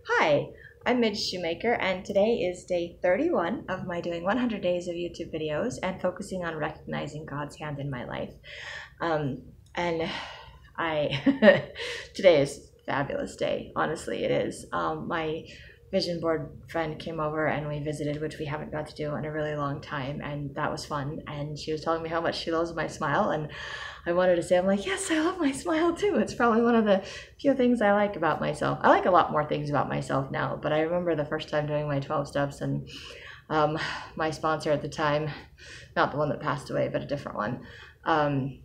Hi, I'm Midge Shoemaker, and today is day 31 of my doing 100 days of YouTube videos and focusing on recognizing God's hand in my life. And I today is a fabulous day. Honestly, it is. My vision board friend came over and we visited, which we haven't got to do in a really long time, and that was fun. And she was telling me how much she loves my smile, and I wanted to say, I'm like, yes, I love my smile too. It's probably one of the few things I like about myself. I like a lot more things about myself now, but I remember the first time doing my 12 steps, and um, my sponsor at the time, not the one that passed away, but a different one,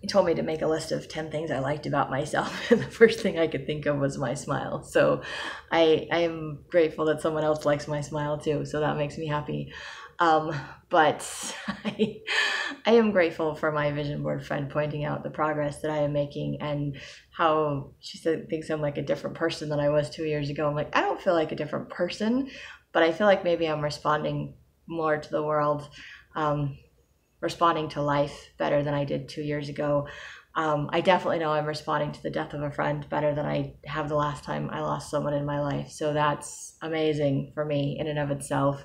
he told me to make a list of 10 things I liked about myself, and the first thing I could think of was my smile. So I am grateful that someone else likes my smile too, so that makes me happy. Um, but I am grateful for my vision board friend pointing out the progress that I am making and how she said thinks I'm like a different person than I was 2 years ago. I'm like, I don't feel like a different person, but I feel like maybe I'm responding more to the world, um, responding to life better than I did 2 years ago. I definitely know I'm responding to the death of a friend better than I have the last time I lost someone in my life. So that's amazing for me in and of itself.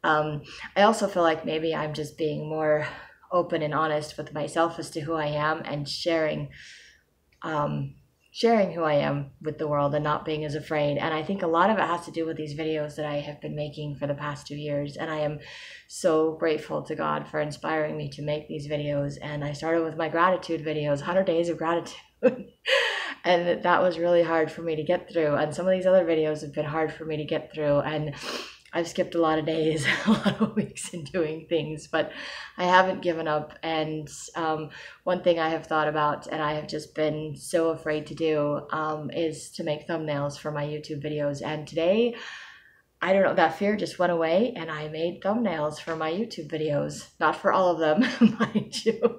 Um, I also feel like maybe I'm just being more open and honest with myself as to who I am and um, sharing who I am with the world and not being as afraid. And I think a lot of it has to do with these videos that I have been making for the past 2 years. And I am so grateful to God for inspiring me to make these videos. And I started with my gratitude videos, 100 days of gratitude. And that was really hard for me to get through. And some of these other videos have been hard for me to get through. And I've skipped a lot of days, a lot of weeks in doing things, but I haven't given up. And one thing I have thought about and I have just been so afraid to do is to make thumbnails for my YouTube videos. And today, I don't know, that fear just went away and I made thumbnails for my YouTube videos. Not for all of them, mind you.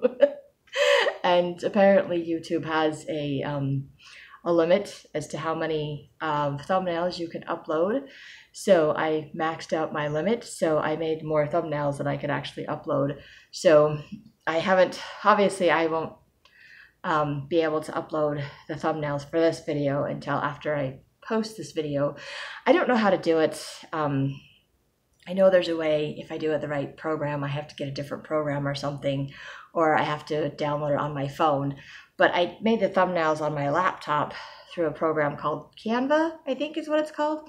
And apparently YouTube has a limit as to how many thumbnails you can upload. So I maxed out my limit. So I made more thumbnails than I could actually upload. So I haven't, obviously, I won't be able to upload the thumbnails for this video until after I post this video. I don't know how to do it. I know there's a way, if I do it the right program, I have to get a different program or something, or I have to download it on my phone. But I made the thumbnails on my laptop through a program called Canva, I think is what it's called.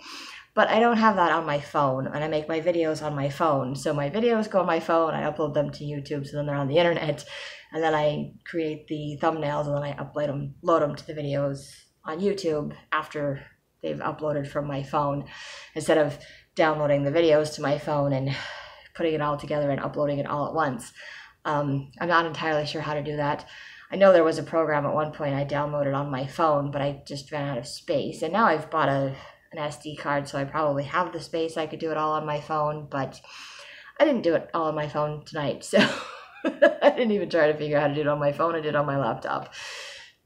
But I don't have that on my phone, and I make my videos on my phone. So my videos go on my phone, I upload them to YouTube, so then they're on the internet, and then I create the thumbnails, and then I load them to the videos on YouTube after they've uploaded from my phone, instead of downloading the videos to my phone and putting it all together and uploading it all at once. I'm not entirely sure how to do that. I know there was a program at one point I downloaded on my phone, but I just ran out of space. And now I've bought an SD card, so I probably have the space. I could do it all on my phone, but I didn't do it all on my phone tonight. So I didn't even try to figure out how to do it on my phone. I did it on my laptop.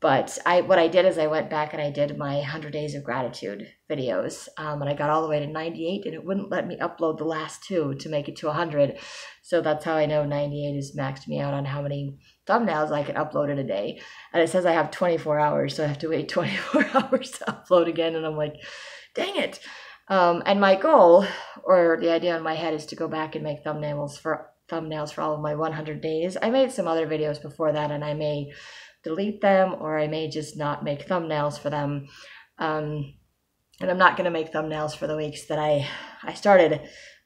But what I did is I went back and I did my 100 days of gratitude videos, and I got all the way to 98, and it wouldn't let me upload the last two to make it to 100. So that's how I know 98 has maxed me out on how many thumbnails I can upload in a day. And it says I have 24 hours, so I have to wait 24 hours to upload again, and I'm like, dang it. And my goal, or the idea in my head, is to go back and make thumbnails for all of my 100 days. I made some other videos before that, and I may delete them, or I may just not make thumbnails for them. And I'm not going to make thumbnails for the weeks that I started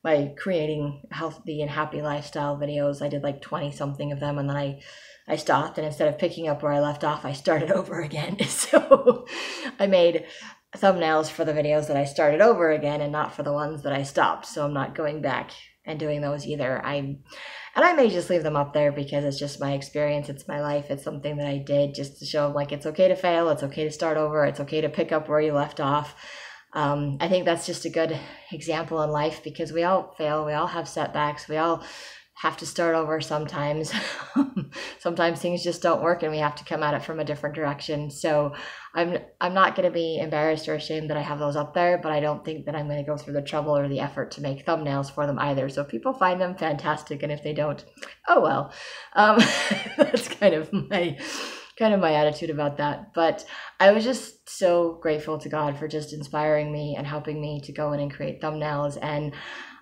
my creating healthy and happy lifestyle videos. I did like 20 something of them, and then I stopped, and instead of picking up where I left off, I started over again. So I made thumbnails for the videos that I started over again and not for the ones that I stopped. So I'm not going back and doing those either. And I may just leave them up there because it's just my experience. It's my life. It's something that I did just to show like it's okay to fail. It's okay to start over. It's okay to pick up where you left off. I think that's just a good example in life because we all fail. We all have setbacks. We all have to start over sometimes. Sometimes things just don't work and we have to come at it from a different direction. So I'm not going to be embarrassed or ashamed that I have those up there, but I don't think that I'm going to go through the trouble or the effort to make thumbnails for them either. So if people find them, fantastic. And if they don't, oh well. That's kind of kind of my attitude about that. But I was just so grateful to God for just inspiring me and helping me to go in and create thumbnails. And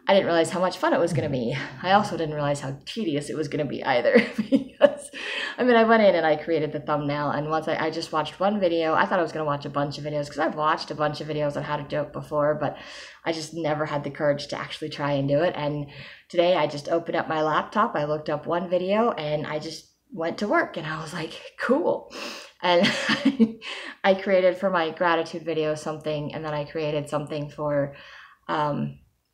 I didn't realize how much fun it was going to be. I also didn't realize how tedious it was going to be either. Because, I mean, I went in and I created the thumbnail, and once I just watched one video. I thought I was going to watch a bunch of videos because I've watched a bunch of videos on how to do it before, but I just never had the courage to actually try and do it. And today I just opened up my laptop, I looked up one video, and I just went to work, and I was like, cool. And I created for my gratitude video something, and then I created something for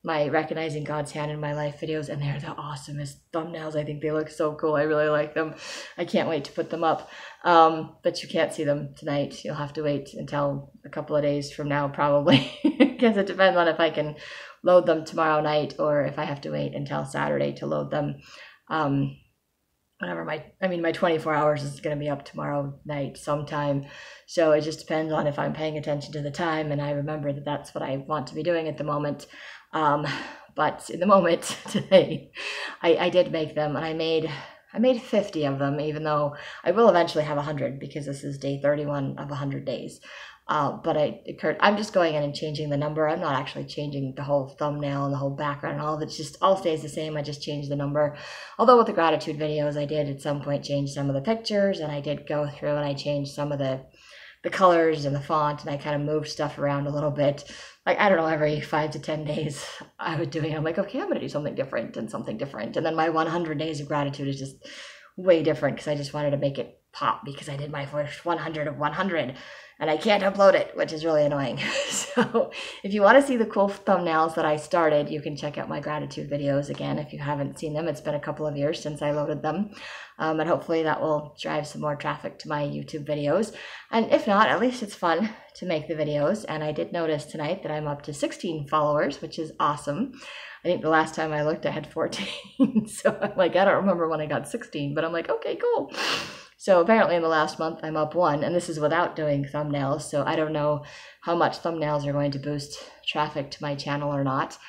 my Recognizing God's Hand in My Life videos, and they're the awesomest thumbnails. I think they look so cool. I really like them. I can't wait to put them up. But you can't see them tonight. You'll have to wait until a couple of days from now, probably, because it depends on if I can load them tomorrow night or if I have to wait until Saturday to load them. Whenever my 24 hours is going to be up tomorrow night sometime. So it just depends on if I'm paying attention to the time and I remember that that's what I want to be doing at the moment. But in the moment today, I did make them, and I made 50 of them, even though I will eventually have 100 because this is day 31 of 100 days. But I'm just going in and changing the number. I'm not actually changing the whole thumbnail and the whole background and all of it. Just all stays the same. I just changed the number. Although with the gratitude videos, I did at some point change some of the pictures, and I did go through and I changed some of the colors and the font, and I kind of moved stuff around a little bit. Like, I don't know, every 5 to 10 days I would do it. I'm like, okay, I'm going to do something different and something different. And then my 100 days of gratitude is just way different because I just wanted to make it pop because I did my first 100 of 100 and I can't upload it, which is really annoying. So if you want to see the cool thumbnails that I started, you can check out my gratitude videos again if you haven't seen them. It's been a couple of years since I loaded them. And hopefully that will drive some more traffic to my YouTube videos. And if not, at least it's fun to make the videos. And I did notice tonight that I'm up to 16 followers, which is awesome. I think the last time I looked, I had 14. So I'm like, I don't remember when I got 16, but I'm like, okay, cool. So apparently in the last month, I'm up 1, and this is without doing thumbnails. So I don't know how much thumbnails are going to boost traffic to my channel or not.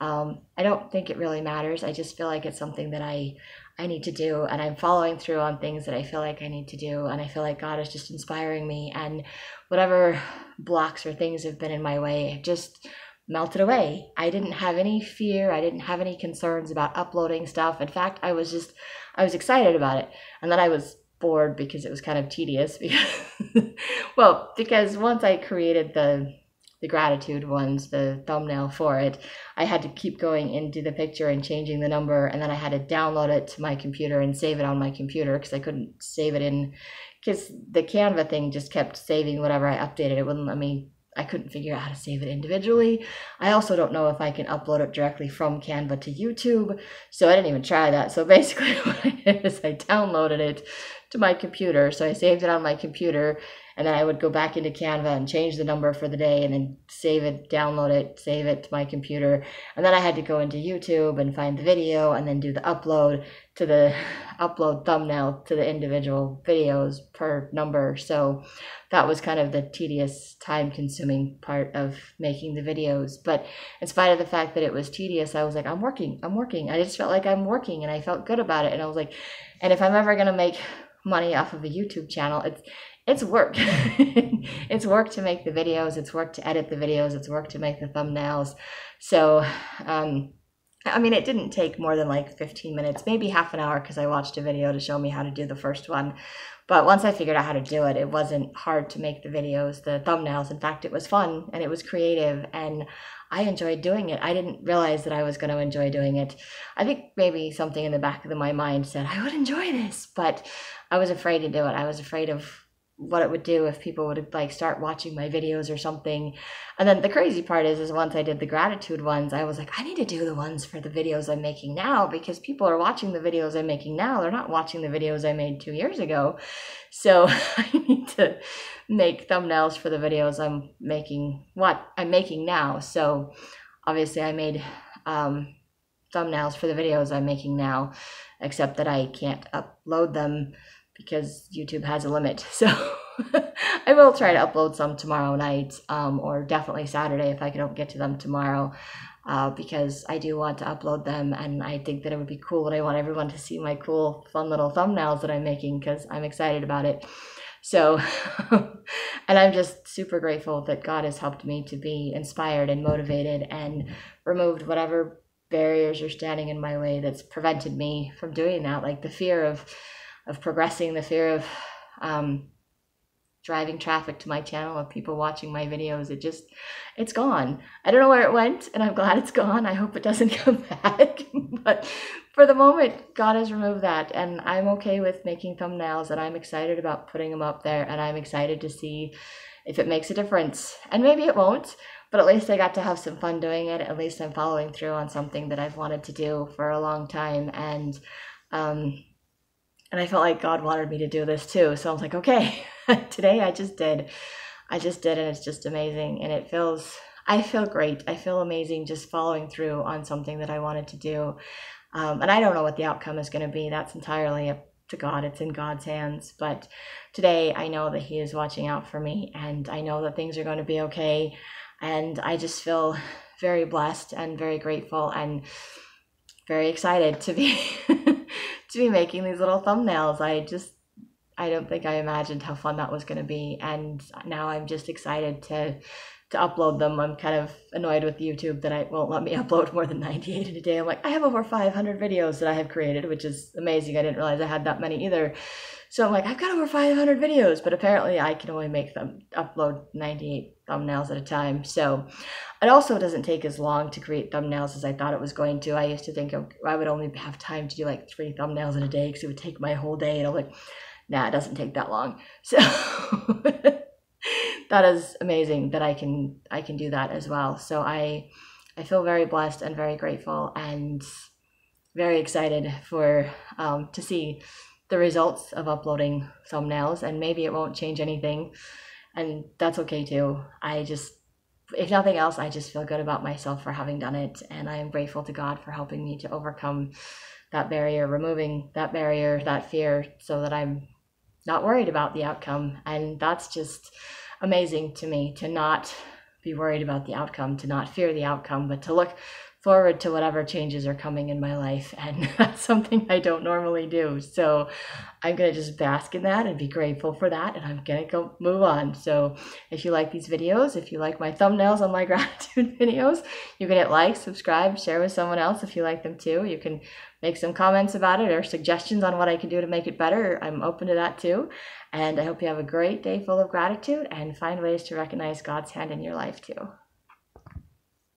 I don't think it really matters. I just feel like it's something that I need to do, and I'm following through on things that I feel like I need to do, and I feel like God is just inspiring me, and whatever blocks or things have been in my way just melted away. I didn't have any fear. I didn't have any concerns about uploading stuff. In fact, I was excited about it, and then I was bored because it was kind of tedious because once I created the gratitude ones, the thumbnail for it, I had to keep going into the picture and changing the number, and then I had to download it to my computer and save it on my computer because I couldn't save it in, because the Canva thing just kept saving whatever I updated. It wouldn't let me, I couldn't figure out how to save it individually. I also don't know if I can upload it directly from Canva to YouTube, so I didn't even try that. So basically what I did is I downloaded it to my computer. So I saved it on my computer, and then I would go back into Canva and change the number for the day and then save it, download it, save it to my computer. And then I had to go into YouTube and find the video and then do the upload thumbnail to the individual videos per number. So that was kind of the tedious, time-consuming part of making the videos. But in spite of the fact that it was tedious, I was like, I'm working. I just felt like I'm working, and I felt good about it. And I was like, and if I'm ever going to make money off of a YouTube channel, it's work. It's work to make the videos, it's work to edit the videos, it's work to make the thumbnails. So I mean, it didn't take more than like 15 minutes, maybe half an hour, because I watched a video to show me how to do the first one. But once I figured out how to do it, it wasn't hard to make the videos, the thumbnails. In fact, it was fun and it was creative, and I enjoyed doing it. I didn't realize that I was going to enjoy doing it. I think maybe something in the back of my mind said I would enjoy this, but I was afraid to do it. I was afraid of what it would do if people would like start watching my videos or something. And then the crazy part is once I did the gratitude ones, I was like, I need to do the ones for the videos I'm making now, because people are watching the videos I'm making now. They're not watching the videos I made 2 years ago. So I need to make thumbnails for the videos I'm making now. So obviously I made thumbnails for the videos I'm making now, except that I can't upload them because YouTube has a limit. So I will try to upload some tomorrow night, or definitely Saturday if I don't get to them tomorrow, because I do want to upload them, and I think that it would be cool, and I want everyone to see my cool, fun little thumbnails that I'm making because I'm excited about it. So, and I'm just super grateful that God has helped me to be inspired and motivated and removed whatever barriers are standing in my way that's prevented me from doing that, like the fear of progressing, the fear of driving traffic to my channel, of people watching my videos. It's gone. I don't know where it went, and I'm glad it's gone. I hope it doesn't come back. But for the moment, God has removed that, and I'm okay with making thumbnails, and I'm excited about putting them up there, and I'm excited to see if it makes a difference. And maybe it won't, but at least I got to have some fun doing it. At least I'm following through on something that I've wanted to do for a long time, and I felt like God wanted me to do this too. So I was like, okay, today I just did, and it's just amazing. And I feel great. I feel amazing just following through on something that I wanted to do. And I don't know what the outcome is going to be. That's entirely up to God. It's in God's hands. But today I know that He is watching out for me, and I know that things are going to be okay. And I just feel very blessed and very grateful and very excited to be to be making these little thumbnails. I don't think I imagined how fun that was going to be, and now I'm just excited to upload them. I'm kind of annoyed with YouTube that it won't let me upload more than 98 in a day. I'm like, I have over 500 videos that I have created, which is amazing. I didn't realize I had that many either. So I'm like, I've got over 500 videos, but apparently I can only upload 98 thumbnails at a time. So it also doesn't take as long to create thumbnails as I thought it was going to. I used to think I would only have time to do like 3 thumbnails in a day because it would take my whole day. And I'm like, nah, it doesn't take that long. So that is amazing that I can do that as well. So I feel very blessed and very grateful and very excited for to see the results of uploading thumbnails. And maybe it won't change anything, and that's okay too. If nothing else, I just feel good about myself for having done it, and I am grateful to God for helping me to overcome that barrier, removing that barrier, that fear, so that I'm not worried about the outcome. And that's just amazing to me, to not be worried about the outcome, to not fear the outcome, but to look forward to whatever changes are coming in my life. And that's something I don't normally do. So I'm going to just bask in that and be grateful for that. And I'm going to go move on. So if you like these videos, if you like my thumbnails on my gratitude videos, you can hit like, subscribe, share with someone else if you like them too. You can make some comments about it or suggestions on what I can do to make it better. I'm open to that too. And I hope you have a great day full of gratitude and find ways to recognize God's hand in your life too.